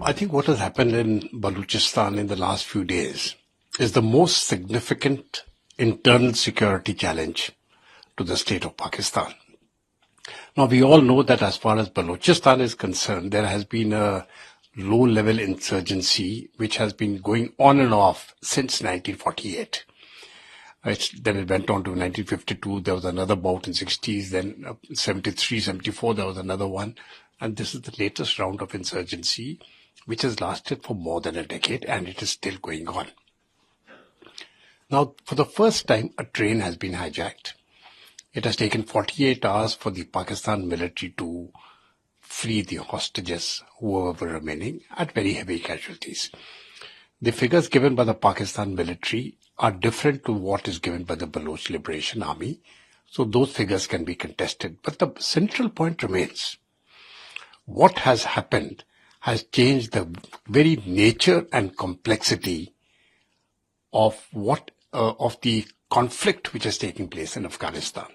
I think what has happened in Baluchistan in the last few days is the most significant internal security challenge to the state of Pakistan. Now, we all know that as far as Baluchistan is concerned, there has been a low-level insurgency which has been going on and off since 1948. Then it went on to 1952, there was another bout in 60s, then 73, 74, there was another one. And this is the latest round of insurgency, which has lasted for more than a decade, and it is still going on. Now, for the first time, a train has been hijacked. It has taken 48 hours for the Pakistan military to free the hostages who were remaining at very heavy casualties. The figures given by the Pakistan military are different to what is given by the Baloch Liberation Army, so those figures can be contested. But the central point remains. What has happened has changed the very nature and complexity of the conflict which is taking place in Afghanistan.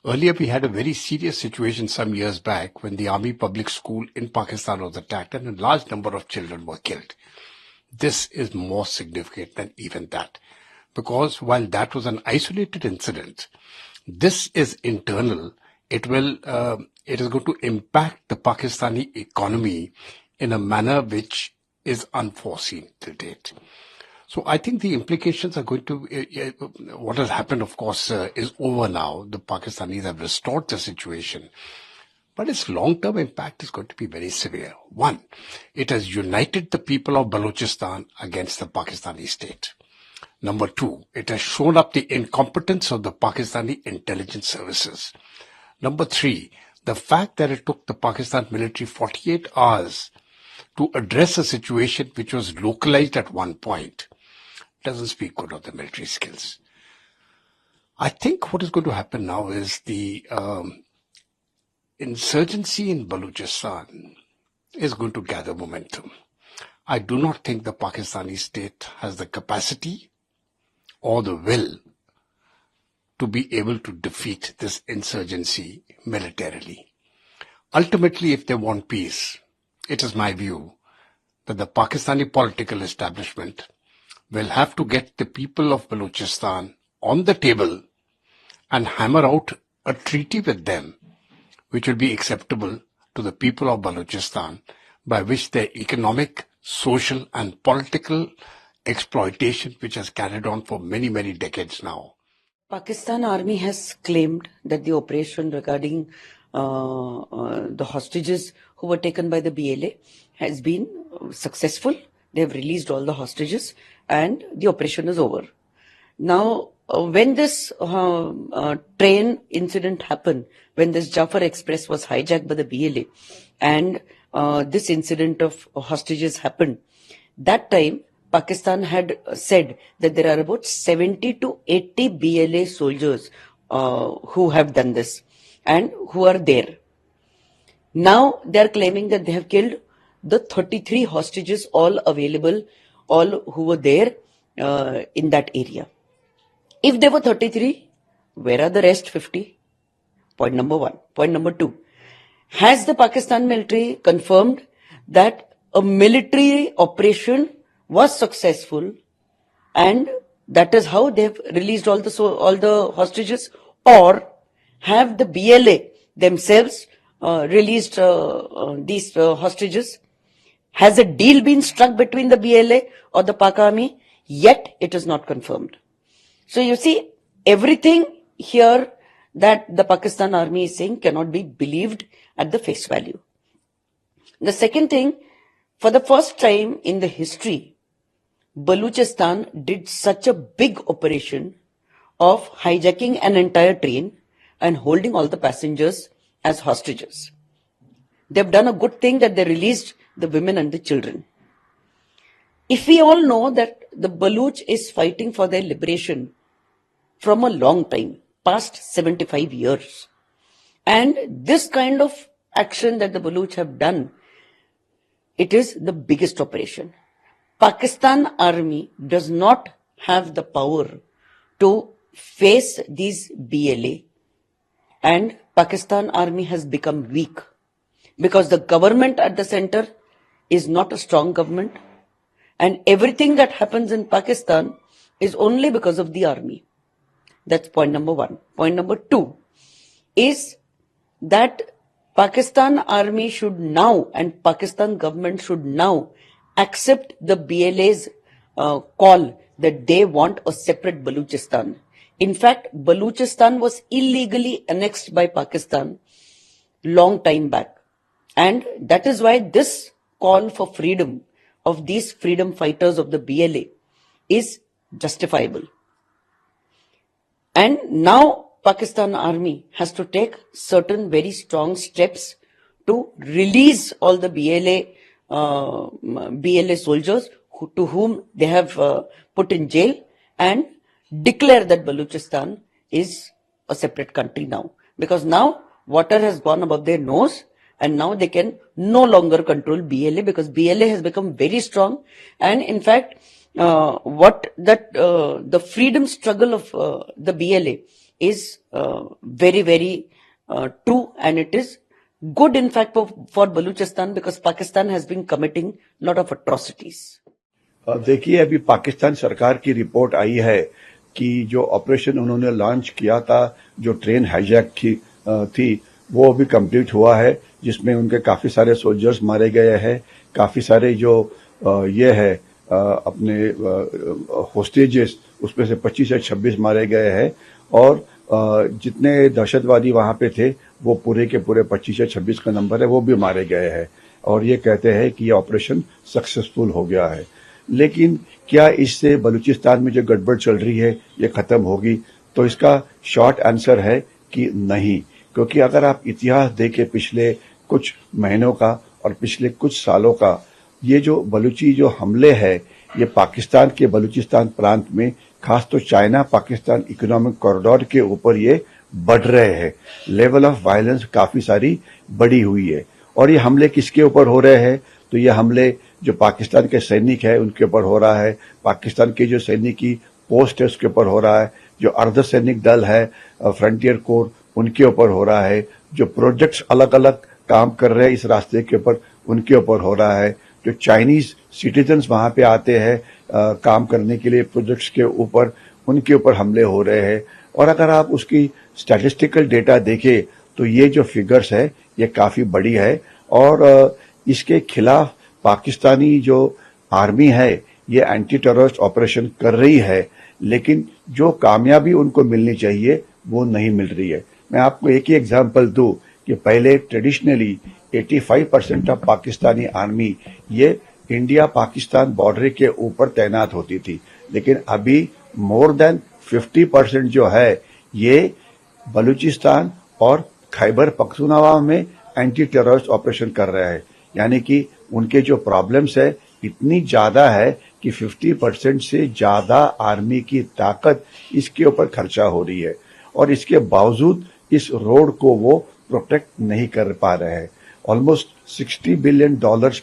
Earlier, we had a very serious situation some years back when the army public school in Pakistan was attacked and a large number of children were killed. This is more significant than even that, because while that was an isolated incident, this is internal. It is going to impact the Pakistani economy in a manner which is unforeseen till date. So I think the implications are going to, what has happened, of course, is over now. The Pakistanis have restored the situation. But its long-term impact is going to be very severe. One, it has united the people of Baluchistan against the Pakistani state. Number two, it has shown up the incompetence of the Pakistani intelligence services. Number three, the fact that it took the Pakistan military 48 hours to address a situation which was localized at one point doesn't speak good of the military skills. I think what is going to happen now is the insurgency in Baluchistan is going to gather momentum. I do not think the Pakistani state has the capacity or the will to be able to defeat this insurgency militarily. Ultimately, if they want peace, it is my view that the Pakistani political establishment will have to get the people of Baluchistan on the table and hammer out a treaty with them which will be acceptable to the people of Baluchistan, by which their economic, social and political exploitation, which has carried on for many, many decades now. Pakistan Army has claimed that the operation regarding the hostages who were taken by the BLA has been successful. They have released all the hostages and the operation is over. Now, when this train incident happened, when this Jafar Express was hijacked by the BLA and this incident of hostages happened, that time Pakistan had said that there are about 70 to 80 BLA soldiers who have done this and who are there. Now they are claiming that they have killed the 33 hostages, all available, all who were there in that area. If there were 33, where are the rest 50? Point number one. Point number two, has the Pakistan military confirmed that a military operation was successful and that is how they've released all the hostages, or have the BLA themselves released these hostages? Has a deal been struck between the BLA or the Pak Army? Yet it is not confirmed. So you see, everything here that the Pakistan Army is saying cannot be believed at the face value. The second thing, for the first time in the history, Baluchistan did such a big operation of hijacking an entire train and holding all the passengers as hostages. They've done a good thing that they released the women and the children. If we all know that the Baluch is fighting for their liberation from a long time, past 75 years, and this kind of action that the Baluch have done, it is the biggest operation. Pakistan Army does not have the power to face these BLA, and Pakistan Army has become weak because the government at the center is not a strong government, and everything that happens in Pakistan is only because of the army. That's point number one. Point number two is that Pakistan army should now, and Pakistan government should now accept the BLA's call that they want a separate Baluchistan. In fact, Baluchistan was illegally annexed by Pakistan long time back. And that is why this call for freedom of these freedom fighters of the BLA is justifiable. And now Pakistan army has to take certain very strong steps to release all the BLA soldiers to whom they have put in jail, and declare that Baluchistan is a separate country now. Because now water has gone above their nose, and now they can no longer control BLA, because BLA has become very strong. And in fact, the freedom struggle of the BLA is very, very true, and it is good in fact for Baluchistan, because Pakistan has been committing a lot of atrocities. देखिए, अभी पाकिस्तान सरकार की report आई है कि जो operation उन्होंने launch किया था, जो ट्रेन हाईजैक थी, वो अभी कंप्लीट हुआ है, जिसमें उनके काफी सारे सोल्जर्स मारे गए हैं, काफी सारे जो ये है अपने होस्टेजेस, उसमें से 25 से 26 मारे गए हैं, और जितने दहशतवादी वहां पे थे वो पूरे के पूरे 25 से 26 का नंबर है, वो भी मारे गए हैं, और ये कहते हैं कि ये ऑपरेशन सक्सेसफुल हो गया है। लेकिन क्या इससे बलूचिस्तान में जो गड़बड़ चल रही है ये खत्म होगी? तो इसका शॉर्ट आंसर है कि नहीं, क्योंकि अगर आप इतिहास देखें पिछले कुछ महीनों का और पिछले कुछ सालों का, ये जो बलूची जो हमले हैं ये पाकिस्तान के बलूचिस्तान प्रांत में, खास तो चाइना पाकिस्तान इकोनॉमिक कॉरिडोर के ऊपर ये बढ़ रहे हैं। लेवल ऑफ वायलेंस काफी सारी बढ़ी हुई है। और ये हमले किसके ऊपर हो रहे हैं? तो ये हमले जो पाकिस्तान के सैनिक है उनके ऊपर हो रहा है, पाकिस्तान के जो सैनिक की पोस्ट है उसके ऊपर हो रहा है, जो अर्धसैनिक दल है फ्रंटियर कोर उनके ऊपर हो रहा है, जो प्रोजेक्ट्स अलग अलग काम कर रहे हैं इस रास्ते के ऊपर उनके ऊपर हो रहा है, जो चाइनीज सिटीजन्स वहां पे आते हैं काम करने के लिए प्रोजेक्ट्स के ऊपर, उनके ऊपर हमले हो रहे हैं। और अगर आप उसकी स्टैटिस्टिकल डेटा देखें तो ये जो फिगर्स है ये काफी बड़ी है, और इसके खिलाफ पाकिस्तानी जो आर्मी है ये एंटी टेररिस्ट ऑपरेशन कर रही है, लेकिन जो कामयाबी उनको मिलनी चाहिए वो नहीं मिल रही है। मैं आपको एक ही एग्जांपल दूं कि पहले ट्रेडिशनली 85% ऑफ पाकिस्तानी आर्मी ये इंडिया पाकिस्तान बॉर्डर के ऊपर तैनात होती थी, लेकिन अभी मोर देन 50% जो है ये बलूचिस्तान और खैबर पख्तूनख्वा में एंटी टेररिस्ट ऑपरेशन कर रहे हैं। यानी कि उनके जो प्रॉब्लम्स है इतनी ज्यादा है कि 50% से ज्यादा आर्मी की ताकत इसके ऊपर खर्चा हो रही है, और इसके बावजूद इस रोड को वो प्रोटेक्ट नहीं कर पा रहे हैं। ऑलमोस्ट $60 बिलियन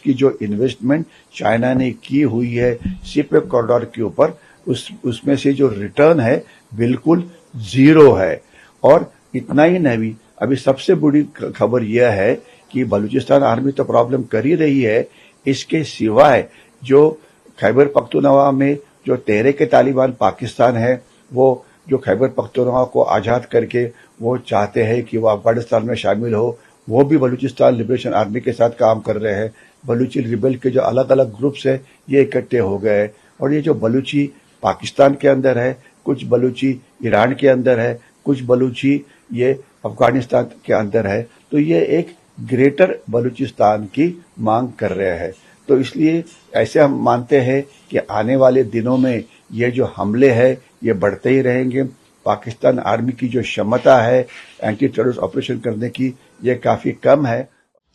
की जो इन्वेस्टमेंट चाइना ने की हुई है सीपेक कॉरिडोर के ऊपर, उसमें से जो रिटर्न है बिल्कुल जीरो है। और इतना ही नहीं, अभी सबसे बड़ी खबर यह है कि बलूचिस्तान आर्मी तो प्रॉब्लम कर ही रही है, इसके सिवाय जो खैबर पख्तूनख्वा में जो तहरीक तालिबान पाकिस्तान है, वो जो खैबर पख्तूनख्वा को आज़ाद करके वो चाहते हैं कि वो अफगानिस्तान में शामिल हो, वो भी बलूचिस्तान लिबरेशन आर्मी के साथ काम कर रहे हैं। बलूची रिबेल के जो अलग अलग ग्रुप्स है ये इकट्ठे हो गए, और ये जो बलूची पाकिस्तान के अंदर है, कुछ बलूची ईरान के अंदर है, कुछ बलूची ये अफगानिस्तान के अंदर है, तो ये एक ग्रेटर बलूचिस्तान की मांग कर रहे हैं। तो इसलिए ऐसे हम मानते हैं कि आने वाले दिनों में ये जो हमले हैं ये बढ़ते ही रहेंगे। पाकिस्तान आर्मी की जो क्षमता है एंटी टेररिस्ट ऑपरेशन करने की ये काफी कम है।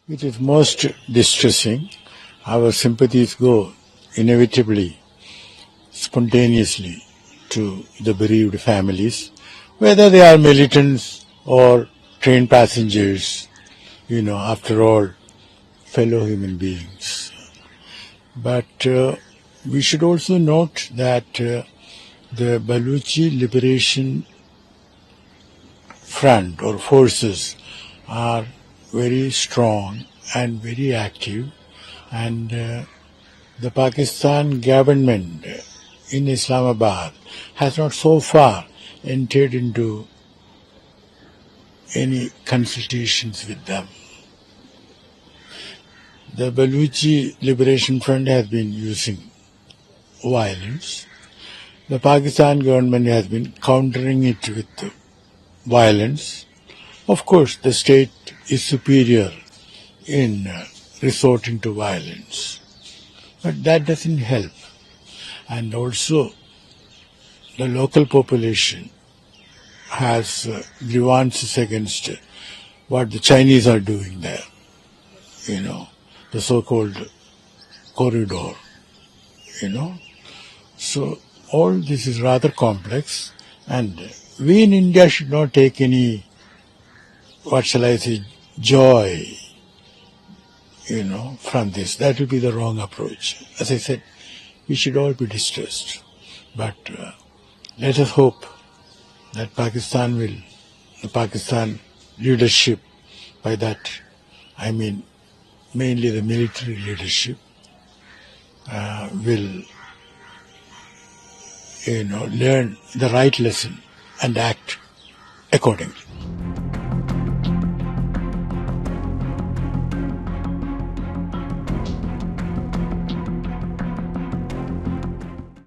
It is most distressing. Our sympathies go inevitably, spontaneously to the bereaved families, whether they are militants or train passengers, after all, fellow human beings. But we should also note that the Baluchi Liberation Front or forces are very strong and very active And the Pakistan government in Islamabad has not so far entered into any consultations with them. The Baluchi Liberation Front has been using violence. The Pakistan government has been countering it with violence. Of course, the state is superior in resorting to violence, but that doesn't help. And also, the local population has grievances against what the Chinese are doing there, the so-called corridor, So all this is rather complex, and we in India should not take any, joy, from this. That would be the wrong approach. As I said, we should all be distressed. But let us hope that the Pakistan leadership, by that I mean mainly the military leadership, will, learn the right lesson and act accordingly.